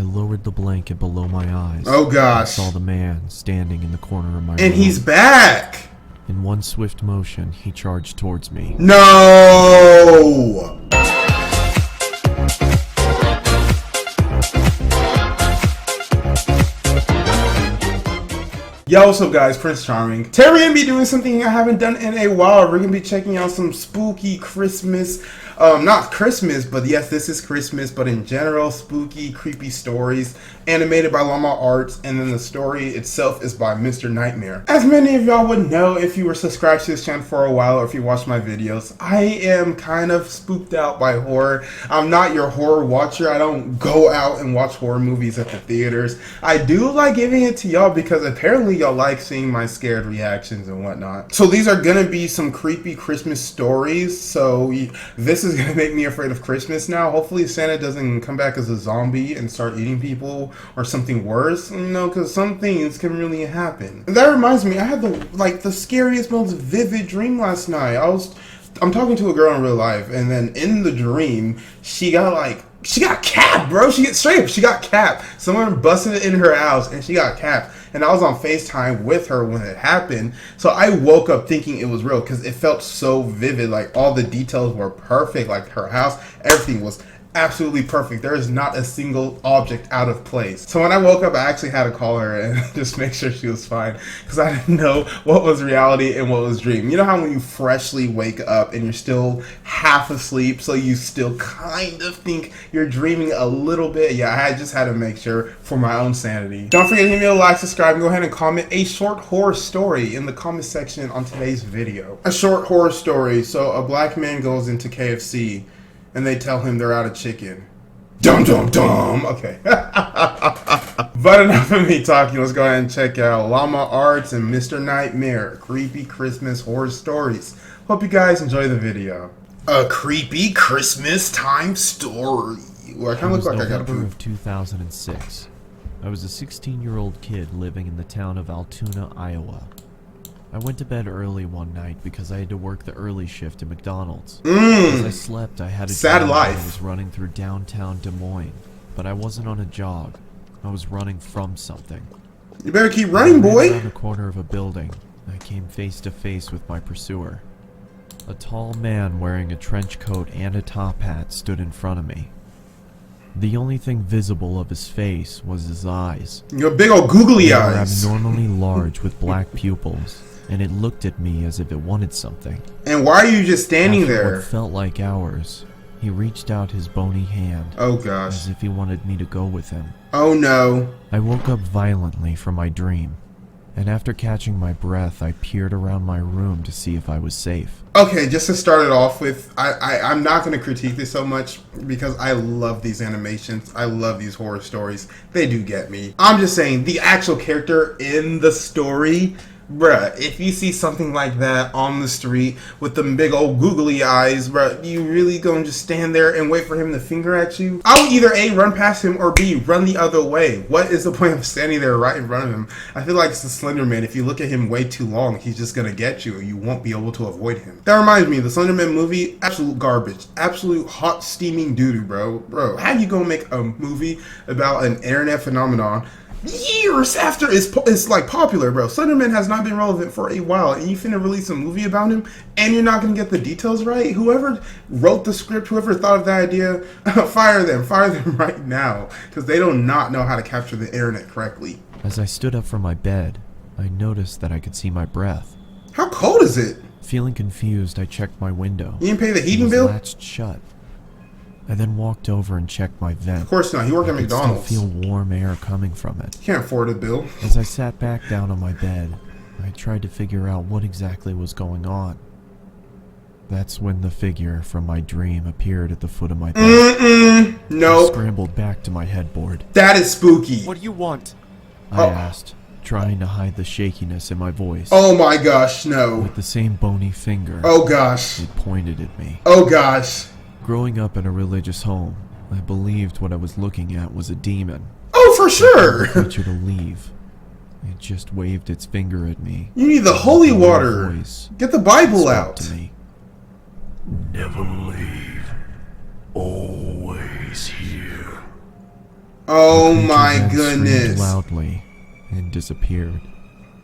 lowered the blanket below my eyes. Oh gosh. I saw the man standing in the corner of my room. And he's back! In one swift motion, he charged towards me. No! Yo, what's up guys, Prince Charming. Today we're gonna be doing something I haven't done in a while. We're gonna be checking out some spooky Christmas, not Christmas, but yes, this is Christmas, but in general, spooky, creepy stories, animated by Llama Arts, and then the story itself is by Mr. Nightmare. As many of y'all would know if you were subscribed to this channel for a while, or if you watch my videos, I am kind of spooked out by horror. I'm not your horror watcher. I don't go out and watch horror movies at the theaters. I do like giving it to y'all because apparently y'all like seeing my scared reactions and whatnot. So these are gonna be some creepy Christmas stories. So this is gonna make me afraid of Christmas now. Hopefully Santa doesn't come back as a zombie and start eating people or something worse, you know, because some things can really happen. And that reminds me, I had the scariest, most vivid dream last night. I'm talking to a girl in real life, and then in the dream, she got capped, bro. She got capped. Someone busted it in her house, and she got capped. And I was on FaceTime with her when it happened. So I woke up thinking it was real because it felt so vivid. Like all the details were perfect. Like her house, everything was absolutely perfect. There is not a single object out of place. So when I woke up, I actually had to call her and just make sure she was fine because I didn't know what was reality and what was dream. You know how when you freshly wake up and you're still half asleep, so you still kind of think you're dreaming a little bit? Yeah, I just had to make sure for my own sanity. Don't forget to hit me a like, subscribe, and go ahead and comment a short horror story in the comment section on today's video. A short horror story. So a black man goes into KFC and they tell him they're out of chicken. Dum dum dum. Okay. But enough of me talking. Let's go ahead and check out Llama Arts and Mr. Nightmare. Creepy Christmas horror stories. Hope you guys enjoy the video. A creepy Christmas time story. Well, I kind of look like I got a poop. Of 2006. I was a 16-year-old kid living in the town of Altoona, Iowa. I went to bed early one night because I had to work the early shift at McDonald's. As I slept, I had a sad life. I was running through downtown Des Moines, but I wasn't on a jog. I was running from something. You better keep running, boy. Around the corner of a building, I came face to face with my pursuer. A tall man wearing a trench coat and a top hat stood in front of me. The only thing visible of his face was his eyes. Your big old googly eyes. They were abnormally large with black pupils, and it looked at me as if it wanted something. And why are you just standing After there? What felt like hours, he reached out his bony hand. Oh gosh. As if he wanted me to go with him. Oh no. I woke up violently from my dream, and after catching my breath, I peered around my room to see if I was safe. Okay, just to start it off with, I'm not going to critique this so much because I love these animations. I love these horror stories. They do get me. I'm just saying, the actual character in the story, bruh, if you see something like that on the street with them big old googly eyes, bruh, you really gonna just stand there and wait for him to finger at you? I would either A, run past him, or B, run the other way. What is the point of standing there right in front of him? I feel like it's the Slender Man. If you look at him way too long, he's just gonna get you and you won't be able to avoid him. That reminds me, the Slender Man movie, absolute garbage. Absolute hot steaming doo-doo, bro. Bro, how you gonna make a movie about an internet phenomenon years after it's like popular, bro? Slenderman has not been relevant for a while, and you finna release a movie about him, and you're not gonna get the details right? Whoever wrote the script, whoever thought of that idea, fire them right now, because they do not know how to capture the internet correctly. As I stood up from my bed, I noticed that I could see my breath. How cold is it? Feeling confused, I checked my window. You didn't pay the heating It was bill? latched shut. I then walked over and checked my vent. Of course not. You work at McDonald's. I could still feel warm air coming from it. You can't afford it, Bill. As I sat back down on my bed, I tried to figure out what exactly was going on. That's when the figure from my dream appeared at the foot of my bed. Nope. I scrambled back to my headboard. That is spooky. What do you want? I asked, trying to hide the shakiness in my voice. Oh my gosh, no. With the same bony finger. Oh gosh. It pointed at me. Oh gosh. Growing up in a religious home, I believed what I was looking at was a demon. Oh, for sure. I told you to leave. It just waved its finger at me. You need the holy water. Get the Bible out. To me. Never leave. Always here. Oh The my creature then screamed goodness. loudly and disappeared.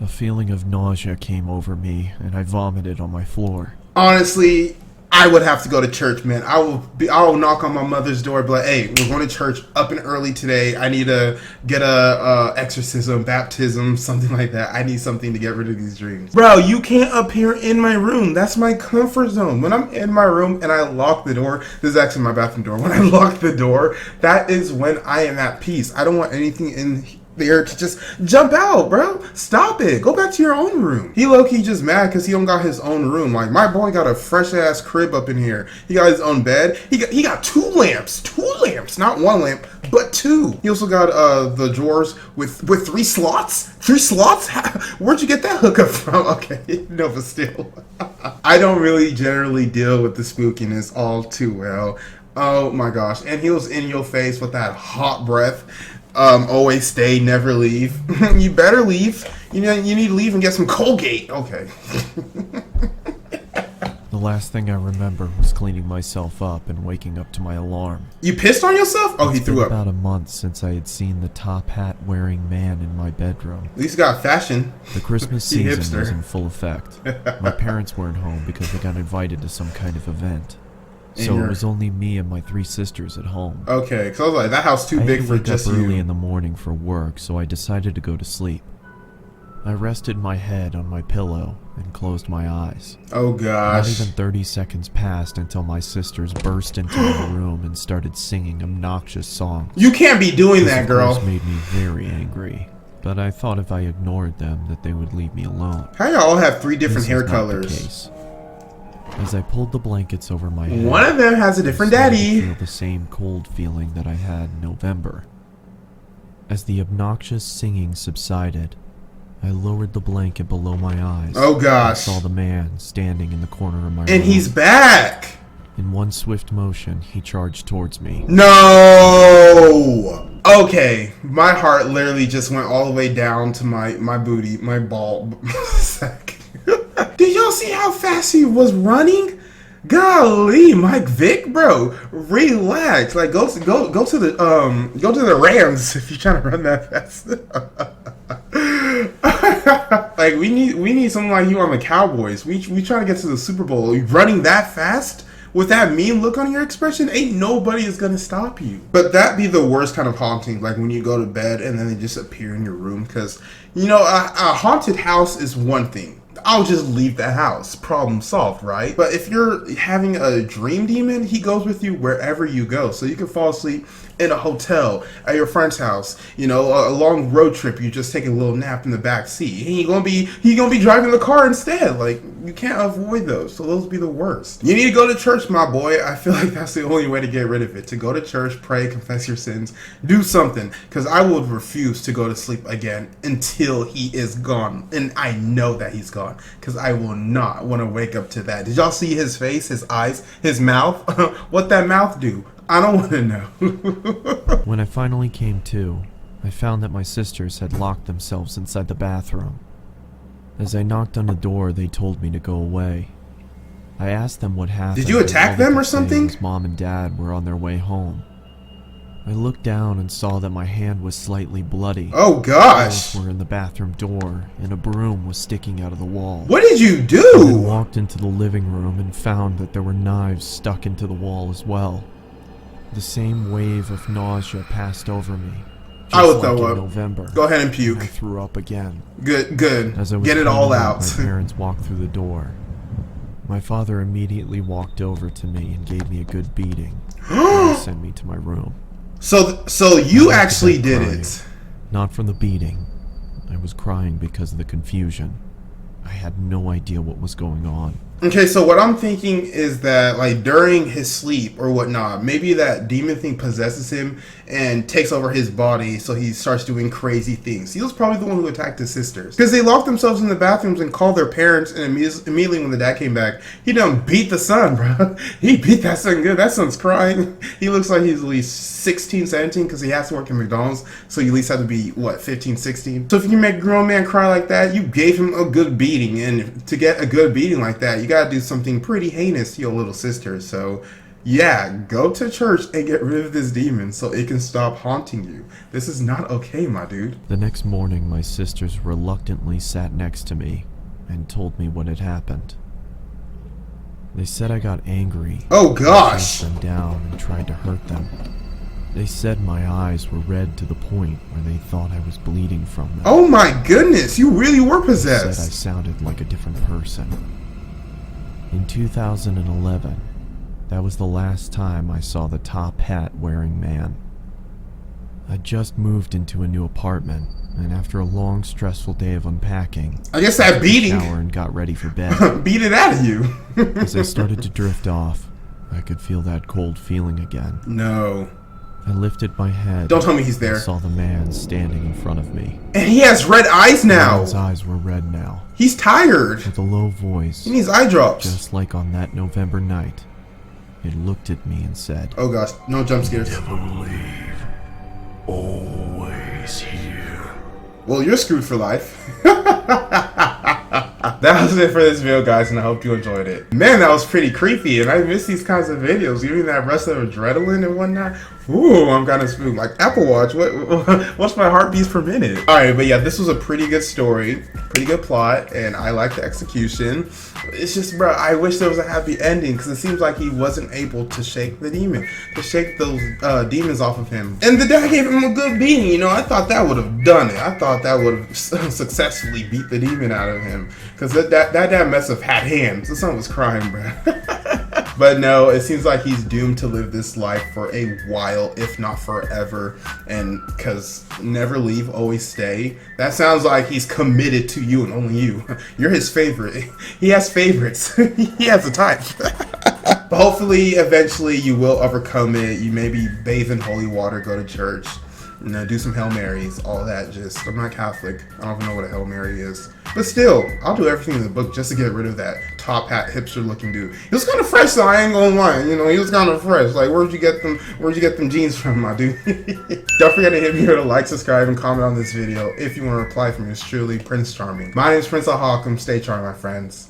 A feeling of nausea came over me, and I vomited on my floor. Honestly, I would have to go to church, man. I will knock on my mother's door, be like, "Hey, we're going to church up and early today. I need to get a exorcism, baptism, something like that. I need something to get rid of these dreams." Bro, you can't appear in my room. That's my comfort zone. When I'm in my room and I lock the door, this is actually my bathroom door. When I lock the door, that is when I am at peace. I don't want anything in there to just jump out, bro. Stop it. Go back to your own room. He low-key just mad because he don't got his own room. Like, my boy got a fresh-ass crib up in here. He got his own bed. He got two lamps. Not one lamp, but two. He also got the drawers with three slots. Where'd you get that hookup from? Okay, no, but still. I don't really generally deal with the spookiness all too well. Oh my gosh. And he was in your face with that hot breath. Always stay, never leave. You better leave. You need to leave and get some Colgate. Okay. The last thing I remember was cleaning myself up and waking up to my alarm. You pissed on yourself? Oh, he It's been threw up. about a month since I had seen the top hat wearing man in my bedroom. At least he got fashion. The Christmas He season was hipster. in full effect. My parents weren't home because they got invited to some kind of event. And So you're- it was only me and my 3 sisters at home. Okay, because I was like, that house too I big had to for wake just up early you. in the morning for work, so I decided to go to sleep. I rested my head on my pillow and closed my eyes. Oh Not gosh. even 30 seconds passed until my sisters burst into my room and started singing obnoxious songs. You can't be doing This, that, of girl. course, made me very angry, but I thought if I ignored them that they would leave me alone. How y'all all have 3 different This hair was not the colors? case. As I pulled the blankets over my head, One of them has a different I started to daddy. feel the same cold feeling that I had in November. As the obnoxious singing subsided, I lowered the blanket below my eyes. Oh and gosh. saw the man standing in the corner of my room. And he's back. In one swift motion, he charged towards me. No. Okay, my heart literally just went all the way down to my booty, my ball sack. Did y'all see how fast he was running? Golly, Mike Vick, bro, relax. Like, go to the Rams if you're trying to run that fast. Like, we need someone like you on the Cowboys. We trying to get to the Super Bowl. You running that fast with that mean look on your expression, ain't nobody is gonna stop you. But that be the worst kind of haunting, like when you go to bed and then they just appear in your room. Because a haunted house is one thing. I'll just leave the house. Problem solved, right? But if you're having a dream demon, he goes with you wherever you go. So you can fall asleep in a hotel, at your friend's house, a long road trip, you just take a little nap in the back seat. And he gonna be driving the car instead. Like, you can't avoid those. So those be the worst. You need to go to church, my boy. I feel like that's the only way to get rid of it. To go to church, pray, confess your sins, do something. Because I would refuse to go to sleep again until he is gone. And I know that he's gone. Because I will not want to wake up to that. Did y'all see his face, his eyes, his mouth? What that mouth do? I don't want to know. When I finally came to, I found that my sisters had locked themselves inside the bathroom. As I knocked on the door, they told me to go away. I asked them what happened. Did you attack and all they them or could say something? was Mom and Dad were on their way home. I looked down and saw that my hand was slightly bloody. Oh gosh. Nails were in the bathroom door, and a broom was sticking out of the wall. What did you I then do? walked into the living room and found that there were knives stuck into the wall as well. The same wave of nausea passed over me, just I would like throw in up. November. Go ahead and I puke. threw up again. Good. As I was Get it all cleaning out. up, my parents walked through the door. My father immediately walked over to me and gave me a good beating, and sent me to my room. So I you went to actually bed did crying. it. Not from the beating. I was crying because of the confusion. I had no idea what was going on. Okay, so what I'm thinking is that, like, during his sleep or whatnot, maybe that demon thing possesses him and takes over his body, so he starts doing crazy things. He was probably the one who attacked his sisters. Because they locked themselves in the bathrooms and called their parents, and immediately when the dad came back, he done beat the son, bro. He beat that son good. That son's crying. He looks like he's at least 16, 17, because he has to work in McDonald's, so he at least had to be, 15, 16? So if you can make a grown man cry like that, you gave him a good beating, and to get a good beating like that, you gotta do something pretty heinous to your little sister. So Yeah, go to church and get rid of this demon so it can stop haunting you. This is not okay, my dude. The next morning, my sisters reluctantly sat next to me and told me what had happened. They said I got angry. Oh gosh! Chased them down and tried to hurt them. They said my eyes were red to the point where they thought I was bleeding from them. Oh my goodness, you really were They said I possessed. sounded like a different person. In 2011, that was the last time I saw the top hat wearing man. I just moved into a new apartment, and after a long, stressful day of unpacking, I guess that took a beating shower and got ready for bed. beat it out of you. As I started to drift off, I could feel that cold feeling again. No. I lifted my head. Don't tell me he's and there. saw the man standing in front of me. And he has red eyes The now. man's eyes were red now. He's tired. With a low voice, He needs eye drops. just like on that November night, it looked at me and said, Oh gosh, no jump scares. Never leave. Always here. Well, you're screwed for life. That was it for this video, guys, and I hope you enjoyed it. Man, that was pretty creepy, and I miss these kinds of videos. Giving that rush of adrenaline and whatnot. Ooh, I'm kind of spooked. Like Apple Watch, what's my heartbeats per minute? All right, but yeah, this was a pretty good story, pretty good plot, and I like the execution. It's just, bro, I wish there was a happy ending because it seems like he wasn't able to shake the demon, to shake those demons off of him. And the dad gave him a good beating. You know, I thought that would have done it. I thought that would have successfully beat the demon out of him because that damn mess have had hands. The son was crying, bro. But no, it seems like he's doomed to live this life for a while, if not forever. And because never leave, always stay. That sounds like he's committed to you and only you. You're his favorite. He has favorites. He has a type. But hopefully, eventually, you will overcome it. You maybe bathe in holy water, go to church, you know, do some Hail Marys, all that. Just, I'm not Catholic. I don't even know what a Hail Mary is. But still, I'll do everything in the book just to get rid of that top hat hipster looking dude. He was kind of fresh, so I ain't gonna lie. You know, he was kind of fresh. Like, where'd you get them jeans from, my dude? Don't forget to hit me with a like, subscribe, and comment on this video if you want to reply from yours truly, Prince Charming. My name is Prince Ohakam. Stay charming, my friends.